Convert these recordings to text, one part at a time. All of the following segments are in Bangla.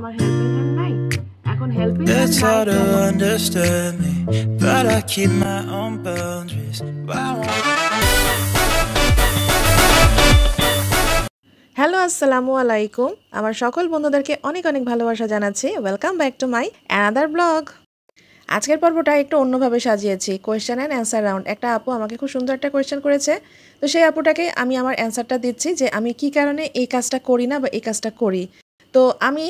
আমার হেল্পিং হ্যান্ড নাই এখন helping It's hard to understand me, but I keep my own boundaries. Hello আসসালামু আলাইকুম আমার সকল বন্ধুদেরকে অনেক অনেক ভালোবাসা জানাচ্ছি welcome back to my another blog আজকের পর্বটা একটু অন্যভাবে সাজিয়েছি কোয়েশ্চেন অ্যান্ড অ্যান্সার রাউন্ড একটা আপু আমাকে খুব সুন্দর একটা কোয়েশ্চেন করেছে তো সেই আপুটাকে আমি আমার অ্যান্সারটা দিচ্ছি যে আমি কি কারণে এই কাজটা করি না বা এই কাজটা করি তো আমি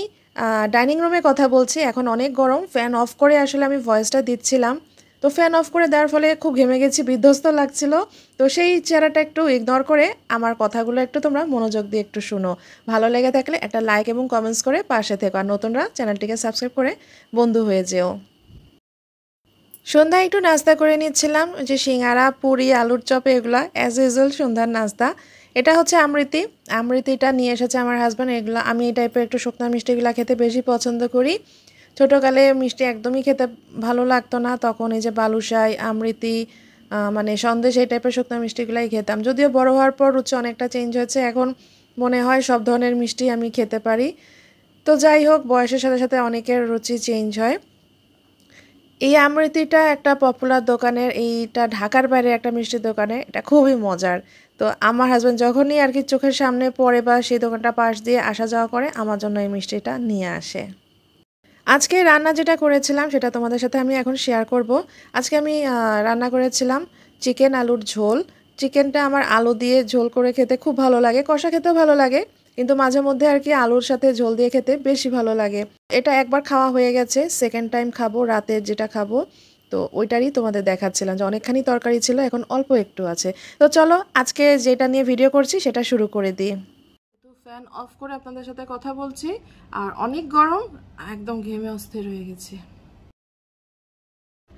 ডাইনিং রুমে কথা বলছি এখন অনেক গরম ফ্যান অফ করে আসলে আমি ভয়েসটা দিচ্ছিলাম তো ফ্যান অফ করে দেওয়ার ফলে খুব ঘেমে গেছি বিধ্বস্ত লাগছিল তো সেই চেহারাটা একটু ইগনোর করে আমার কথাগুলো একটু তোমরা মনোযোগ দিয়ে একটু শুনো ভালো লেগে থাকলে একটা লাইক এবং কমেন্টস করে পাশে থেকো আর নতুনরা চ্যানেলটিকে সাবস্ক্রাইব করে বন্ধু হয়ে যেও সন্ধ্যায় একটু নাস্তা করে নিচ্ছিলাম যে সিঙ্গারা পুরি আলুর চপ এগুলো অ্যাজ ইউজুয়াল সন্ধ্যার নাস্তা এটা হচ্ছে আমৃতিটা নিয়ে এসেছে আমার হাজব্যান্ড এগুলো আমি এই টাইপের একটু শুকনা মিষ্টিগুলো খেতে বেশি পছন্দ করি ছোটোকালে মিষ্টি একদমই খেতে ভালো লাগতো না তখন এই যে বালুশাই আমৃতি মানে সন্দেশ এই টাইপের শুকনা মিষ্টিগুলাই খেতাম যদিও বড় হওয়ার পর রুচি অনেকটা চেঞ্জ হয়েছে এখন মনে হয় সব ধরনের মিষ্টি আমি খেতে পারি তো যাই হোক বয়সের সাথে সাথে অনেকের রুচি চেঞ্জ হয় এই আমৃতিটা একটা পপুলার দোকানের এইটা ঢাকার বাইরে একটা মিষ্টির দোকানে এটা খুবই মজার তো আমার হাজব্যান্ড যখনই আর কি চোখের সামনে পড়ে বা সেই দোকানটা পাশ দিয়ে আসা যাওয়া করে আমার জন্য এই মিষ্টিটা নিয়ে আসে আজকে রান্না যেটা করেছিলাম সেটা তোমাদের সাথে আমি এখন শেয়ার করব আজকে আমি রান্না করেছিলাম চিকেন আলুর ঝোল চিকেনটা আমার আলু দিয়ে ঝোল করে খেতে খুব ভালো লাগে কষা খেতেও ভালো লাগে কিন্তু মাঝে মধ্যে আর কি আলুর সাথে ঝোল দিয়ে খেতে বেশি ভালো লাগে এটা একবার খাওয়া হয়ে গেছে সেকেন্ড টাইম খাবো রাতের যেটা খাবো তো ওইটারই তোমাদের দেখাচ্ছিলাম যে অনেকখানি তরকারি ছিল এখন অল্প একটু আছে তো চলো আজকে যেটা নিয়ে ভিডিও করছি সেটা শুরু করে দিই ফ্যান অফ করে আপনাদের সাথে কথা বলছি আর অনেক গরম একদম ঘেমে অস্থির হয়ে গেছি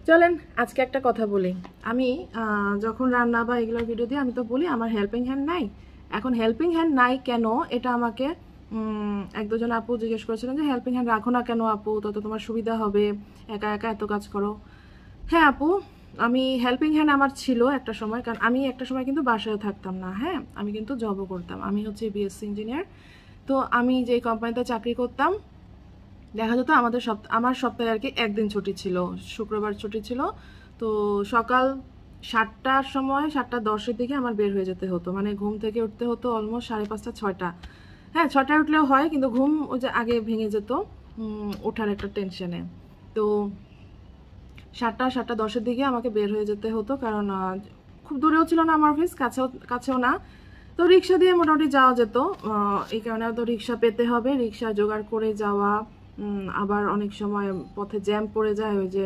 চলেন আজকে একটা কথা বলি আমি যখন রান্না বা এগুলোর ভিডিও দিই আমি তো বলি আমার হেল্পিং হ্যান্ড নাই এখন হেল্পিং হ্যান্ড নাই কেন এটা আমাকে এক দুজন আপু জিজ্ঞেস করেছিলেন যে হেল্পিং হ্যান্ড রাখো না কেন আপু তত তোমার সুবিধা হবে একা একা এত কাজ করো হ্যাঁ আপু আমি হেল্পিং হ্যান্ড আমার ছিল একটা সময় কারণ আমি একটা সময় কিন্তু বাসায় থাকতাম না হ্যাঁ আমি কিন্তু জবও করতাম আমি হচ্ছে বিএসসি ইঞ্জিনিয়ার তো আমি যেই কোম্পানিতে চাকরি করতাম দেখা যেত আমার সপ্তাহে আর কি একদিন ছুটি ছিল শুক্রবার ছুটি ছিল তো সকাল 7টার সময় 7:10-এর দিকে আমার বের হয়ে যেতে হতো মানে ঘুম থেকে উঠতে হতো অলমোস্ট 5:30 6টা হ্যাঁ 6টায় উঠলেও হয় কিন্তু ঘুম ওই যে আগে ভেঙে যেত ওঠার একটা টেনশনে তো 7:10-এর দিকে আমাকে বের হয়ে যেতে হতো কারণ খুব দূরেও ছিল না আমার অফিস কাছেও না তো রিক্সা দিয়ে মোটামুটি যাওয়া যেত এই কারণে তো রিক্সা পেতে হবে রিক্সা জোগাড় করে যাওয়া আবার অনেক সময় পথে জ্যাম পড়ে যায় ওই যে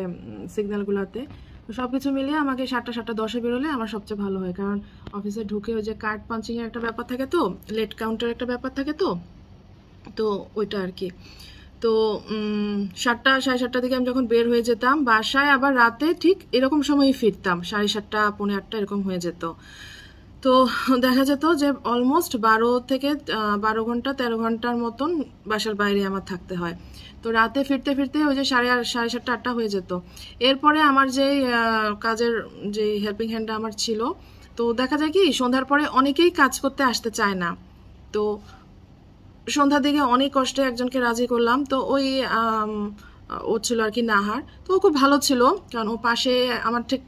সিগন্যালগুলোতে তো সব কিছু মিলিয়ে আমাকে 7:10-এ বেরোলে আমার সবচেয়ে ভালো হয় কারণ অফিসে ঢুকে ওই যে কার্ড পাঞ্চিংয়ের একটা ব্যাপার থাকে তো লেট কাউন্টারের একটা ব্যাপার থাকে তো ওইটা আর কি তো 7টা 7:30 দিকে আমি যখন বের হয়ে যেতাম বাসায় আবার রাতে ঠিক এরকম সময়ই ফিরতাম 7:30 পৌনে 8টা এরকম হয়ে যেত তো দেখা যেত যে অলমোস্ট 12 ঘন্টা 13 ঘন্টার মতন বাসার বাইরে আমার থাকতে হয় তো রাতে ফিরতে ফিরতে ওই যে 7:30 8টা হয়ে যেত এরপরে আমার যে কাজের যে হেল্পিং হ্যান্ডটা আমার ছিল তো দেখা যায় কি সন্ধ্যার পরে অনেকেই কাজ করতে আসতে চায় না তো সন্ধ্যার দিকে অনেক কষ্টে একজনকে রাজি করলাম তো ওই ও ছিল আর কি নাহার তো ও খুব ভালো ছিল কারণ ও পাশে আমার ঠিক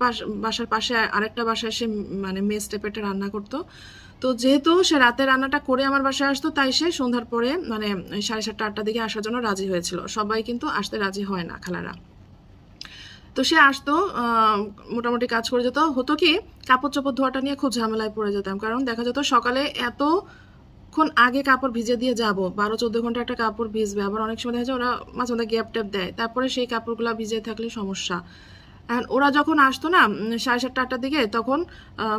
বাসার পাশে আরেকটা বাসায় সে মানে মেস টাইপের রান্না করতো তো যেহেতু সে রাতে রান্নাটা করে আমার বাসায় আসতো তাই সে সন্ধ্যার পরে মানে 7:30 8টার দিকে আসার জন্য রাজি হয়েছিল সবাই কিন্তু আসতে রাজি হয় না খালারা তো সে আসতো মোটামুটি কাজ করে যেত হতো কি কাপড় চোপড় ধোয়াটা নিয়ে খুব ঝামেলায় পড়ে যেতাম কারণ দেখা যেত সকালে এতক্ষণ আগে কাপড় ভিজে দিয়ে যাব 12-14 ঘন্টা একটা কাপড় ভিজবে আবার অনেক সময় দেখা যায় ওরা মাঝে মধ্যে গ্যাপ ট্যাপ দেয় তারপরে সেই কাপড়গুলো ভিজে থাকলে সমস্যা এখন ওরা যখন আসতো না 7:30 8টার দিকে তখন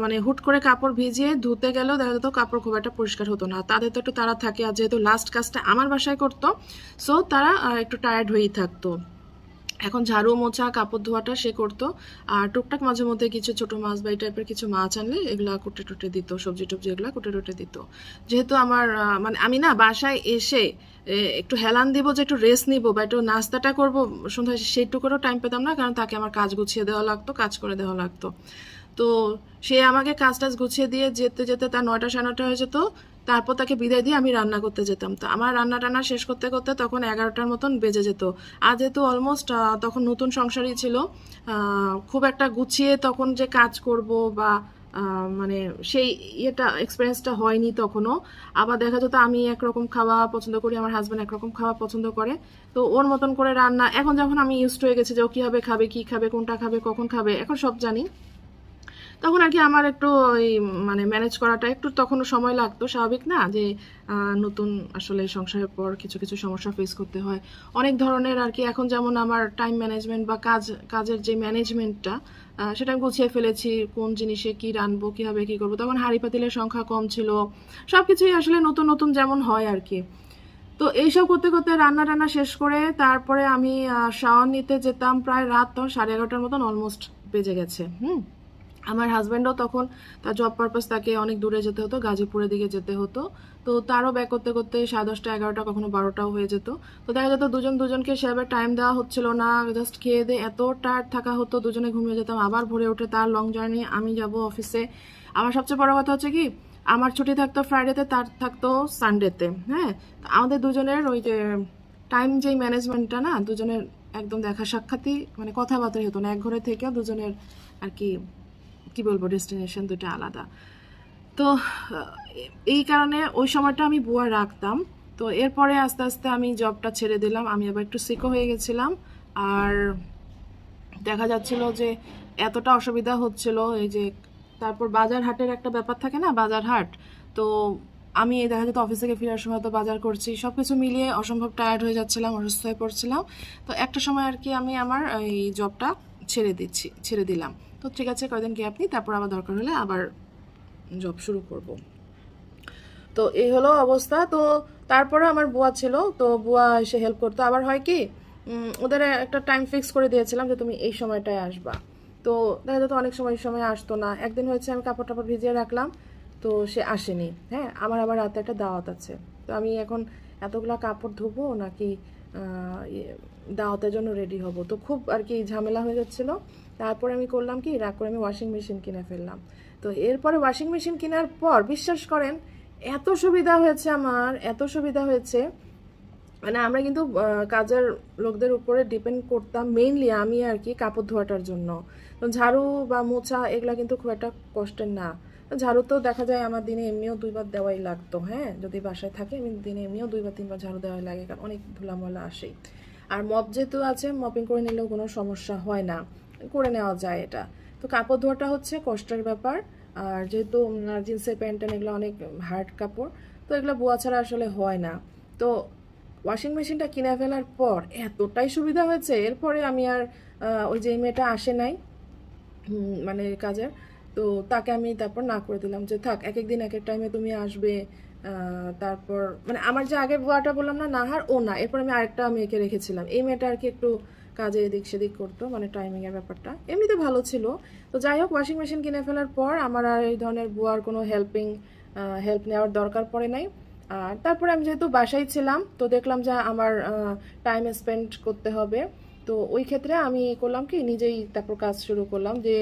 মানে হুট করে কাপড় ভিজিয়ে ধুতে গেলেও দেখা যেত কাপড় খুব একটা পরিষ্কার হতো না তাদের তো একটু তাড়া থাকে আর যেহেতু লাস্ট কাজটা আমার বাসায় করতো সো তারা একটু টায়ার্ড হয়েই থাকতো এখন ঝাড়ু মোছা কাপড় ধোয়াটা সে করতো আর টুকটাক মাঝে মধ্যে কিছু ছোট মাছ বা এই টাইপের কিছু মাছ আনলে এগুলা কুটে টুটে দিত সবজি টবজি এগুলা কুটে টুটে দিত যেহেতু আমার মানে আমি না বাসায় এসে একটু হেলান দিব যে একটু রেস্ট নিব বা একটু নাস্তাটা করবো সন্ধ্যায় সেইটুকুরও টাইম পেতাম না কারণ তাকে আমার কাজ গুছিয়ে দেওয়া লাগতো কাজ করে দেওয়া লাগতো তো সে আমাকে কাজ টাজ গুছিয়ে দিয়ে যেতে যেতে তার 9টা 9:30 হয়ে যেত তারপর তাকে বিদায় দিয়ে আমি রান্না করতে যেতাম। তো আমার রান্না টান্না শেষ করতে করতে তখন 11টার মতন বেজে যেত। আর যেহেতু অলমোস্ট তখন নতুন সংসারই ছিল, খুব একটা গুছিয়ে তখন যে কাজ করব বা মানে সেই এক্সপিরিয়েন্সটা হয়নি তখনও। আবার দেখা যেত আমি একরকম খাওয়া পছন্দ করি, আমার হাজব্যান্ড একরকম খাওয়া পছন্দ করে। তো ওর মতন করে রান্না, এখন যখন আমি ইউজড হয়ে গেছি যে ও কীভাবে খাবে, কী খাবে, কোনটা খাবে, কখন খাবে, এখন সব জানি, তখন আর কি আমার একটু ওই মানে ম্যানেজ করাটা একটু তখনও সময় লাগতো। স্বাভাবিক না যে নতুন আসলে সংসারের পর কিছু কিছু সমস্যা ফেস করতে হয় অনেক ধরনের আর কি। এখন যেমন আমার টাইম ম্যানেজমেন্ট বা কাজের যে ম্যানেজমেন্টটা, সেটা আমি গুছিয়ে ফেলেছি, কোন জিনিসে কি রানবো, কীভাবে কী করবো। তখন হাঁড়ি পাতিলের সংখ্যা কম ছিল, সব কিছুই আসলে নতুন নতুন যেমন হয় আর কি। তো এইসব করতে করতে রান্না টান্না শেষ করে তারপরে আমি শাওয়ার নিতে যেতাম প্রায় রাত 11:30 মতন অলমোস্ট বেজে গেছে। আমার হাজব্যান্ডও তখন তার জব পারপাস তাকে অনেক দূরে যেতে হতো, গাজীপুরের দিকে যেতে হতো। তো তারও ব্যাক করতে করতে 10:30, 11টা, কখনো 12টাও হয়ে যেত। তো দেখা যেত দুজনকে সেভাবে টাইম দেওয়া হচ্ছিল না, জাস্ট খেয়ে দিয়ে এত টায়ার্ড থাকা হতো, দুজনে ঘুমিয়ে যেতাম। আবার ভোরে উঠে তার লং জার্নি, আমি যাব অফিসে। আমার সবচেয়ে বড় কথা হচ্ছে কি, আমার ছুটি থাকতো ফ্রাইডেতে, তার থাকতো সানডেতে। হ্যাঁ, আমাদের দুজনের ওই যে টাইম যেই ম্যানেজমেন্টটা না, দুজনের একদম দেখা সাক্ষাৎই মানে কথাবার্তাই হতো না। এক ঘরে থেকেও দুজনের আর কি বলবো, ডেস্টিনেশন দুটো আলাদা। তো এই কারণে ওই সময়টা আমি বুয়া রাখতাম। তো এরপরে আস্তে আস্তে আমি জবটা ছেড়ে দিলাম, আমি আবার একটু সিকও হয়ে গেছিলাম। আর দেখা যাচ্ছিল যে এতটা অসুবিধা হচ্ছিল, এই যে তারপর বাজার হাটের একটা ব্যাপার থাকে না, বাজার হাট। তো আমি দেখা যেত অফিস থেকে ফেরার সময় তো বাজার করছি, সব কিছু মিলিয়ে অসম্ভব টায়ার্ড হয়ে যাচ্ছিলাম, অসুস্থ হয়ে পড়ছিলাম। তো একটা সময় আর কি আমি আমার এই জবটা ছেড়ে দিলাম। তো ঠিক আছে, কয়েকদিন গ্যাপ নিই, তারপর আবার দরকার হলে আবার জব শুরু করব। তো এই হলো অবস্থা। তো তারপরে আমার বুয়া ছিল, তো বুয়া এসে হেল্প করতো। আবার হয় কি, ওদের একটা টাইম ফিক্স করে দিয়েছিলাম যে তুমি এই সময়টায় আসবা। তো দেখা যেত অনেক সময় আসতো না। একদিন হয়েছে আমি কাপড় টাপড় ভিজিয়ে রাখলাম, তো সে আসেনি। হ্যাঁ, আমার আবার রাতে একটা দাওয়াত আছে। তো আমি এখন এতগুলা কাপড় ধুবো নাকি দাওয়াতের জন্য রেডি হব, তো খুব আর কি ঝামেলা হয়ে যাচ্ছিল। তারপরে আমি করলাম কি, রাগ করে আমি ওয়াশিং মেশিন কিনে ফেললাম। তো এরপরে ওয়াশিং মেশিন কেনার পর বিশ্বাস করেন এত সুবিধা হয়েছে আমার, এত সুবিধা হয়েছে। মানে আমরা কিন্তু কাজের লোকদের উপরে ডিপেন্ড করতাম মেইনলি আমি আর কি কাপড় ধোয়াটার জন্য। তো ঝাড়ু বা মোছা এগুলা কিন্তু খুব একটা কষ্টের না। ঝাড়ু তো দেখা যায় আমার দিনে এমনিও 2বার দেওয়াই লাগতো। হ্যাঁ, যদি বাসায় থাকে আমি দিনে এমনিও 2 বা 3বার ঝাড়ু দেওয়াই লাগে, কারণ অনেক ধুলামলা আসেই। আর মপ যেহেতু আছে, মপিং করে নিলেও কোনো সমস্যা হয় না, করে নেওয়া যায় এটা। তো কাপড় ধোয়াটা হচ্ছে কষ্টের ব্যাপার। আর যেহেতু জিন্সের প্যান্ট এগুলো অনেক হার্ড কাপড়, তো এগুলো বোয়া ছাড়া আসলে হয় না। তো ওয়াশিং মেশিনটা কিনে ফেলার পর এতটাই সুবিধা হয়েছে, এরপরে আমি আর ওই যে মেয়েটা আসে নাই মানে কাজের, তো তাকে আমি তারপর না করে দিলাম যে থাক, এক এক দিন এক এক টাইমে তুমি আসবে। তারপর মানে আমার যে আগের বুয়াটা বললাম না, নাহার, ও না, এরপর আমি আরেকটা মেয়েকে রেখেছিলাম। এই মেয়েটা আর কি একটু কাজে এদিক সেদিক করতো, মানে টাইমিংয়ের ব্যাপারটা এমনিতে ভালো ছিল। তো যাই হোক, ওয়াশিং মেশিন কিনে ফেলার পর আমার আর এই ধরনের বুয়ার কোনো হেল্প নেওয়ার দরকার পড়ে নাই। আর তারপরে আমি যেহেতু বাসায় ছিলাম, তো দেখলাম যে আমার টাইম স্পেন্ড করতে হবে। তো ওই ক্ষেত্রে আমি করলাম কি, নিজেই তারপর কাজ শুরু করলাম। যে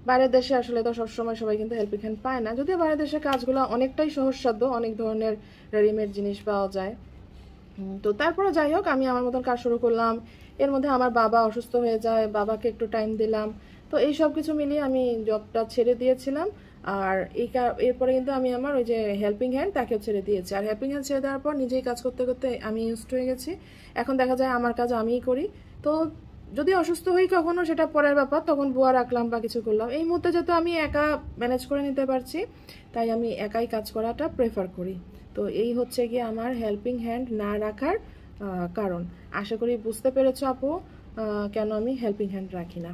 বাইরের দেশে আসলে তো সবসময় সবাই কিন্তু হেল্পিং হ্যান্ড পায় না, যদিও বাইরের দেশের কাজগুলো অনেকটাই সহজসাধ্য, অনেক ধরনের রেডিমেড জিনিস পাওয়া যায়। তো তারপরে যাই হোক, আমি আমার মতন কাজ শুরু করলাম। এর মধ্যে আমার বাবা অসুস্থ হয়ে যায়, বাবাকে একটু টাইম দিলাম। তো এই সব কিছু মিলিয়ে আমি জবটা ছেড়ে দিয়েছিলাম। আর এরপরে কিন্তু আমি আমার ওই যে হেল্পিং হ্যান্ড তাকেও ছেড়ে দিয়েছি। আর হেল্পিং হ্যান্ড ছেড়ে দেওয়ার পর নিজেই কাজ করতে করতে আমি ইউজড হয়ে গেছি। এখন দেখা যায় আমার কাজ আমিই করি। তো যদি অসুস্থ হই কখনো, সেটা পরের ব্যাপার, তখন বুয়া রাখলাম বা কিছু করলাম। এই মুহূর্তে যেহেতু আমি একা ম্যানেজ করে নিতে পারছি, তাই আমি একাই কাজ করাটা প্রেফার করি। তো এই হচ্ছে গিয়ে আমার হেল্পিং হ্যান্ড না রাখার কারণ। আশা করি বুঝতে পেরেছো আপু কেন আমি হেল্পিং হ্যান্ড রাখি না।